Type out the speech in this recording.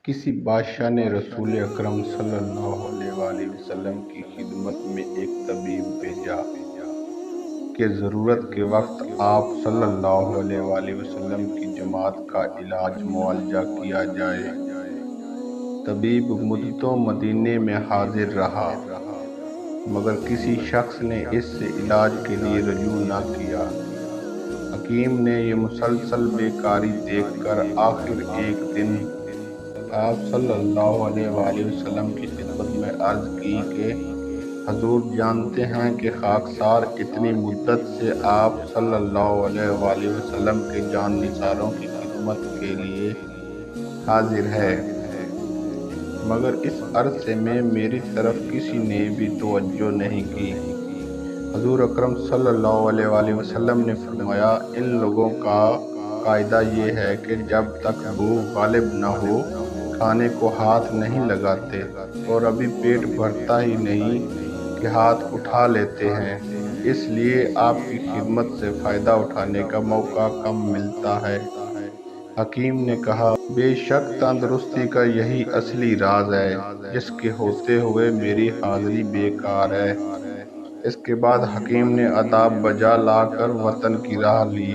کسی بادشاہ نے رسول اکرم صلی اللہ علیہ وسلم کی خدمت میں ایک طبیب بھیجا کہ ضرورت کے وقت آپ صلی اللہ علیہ وسلم کی جماعت کا علاج معالجہ کیا جائے۔ طبیب مدتوں مدینے میں حاضر رہا، مگر کسی شخص نے اس سے علاج کے لیے رجوع نہ کیا۔ حکیم نے یہ مسلسل بیکاری دیکھ کر آخر ایک دن آپ صلی اللہ علیہ وسلم کی خدمت میں عرض کی کہ حضور جانتے ہیں کہ خاکسار اتنی مدت سے آپ صلی اللہ علیہ وسلم کے جان نثاروں کی خدمت کے لیے حاضر ہے، مگر اس عرصے میں میری طرف کسی نے بھی توجہ نہیں کی۔ حضور اکرم صلی اللہ علیہ وسلم نے فرمایا، ان لوگوں کا قاعدہ یہ ہے کہ جب تک بھوک غالب نہ ہو کھانے کو ہاتھ نہیں لگاتے، اور ابھی پیٹ بھرتا ہی نہیں کہ ہاتھ اٹھا لیتے ہیں، اس لیے آپ کی خدمت سے فائدہ اٹھانے کا موقع کم ملتا ہے۔ حکیم نے کہا، بے شک تندرستی کا یہی اصلی راز ہے، جس کے ہوتے ہوئے میری حاضری بیکار ہے۔ اس کے بعد حکیم نے آداب بجا لا کر وطن کی راہ لی۔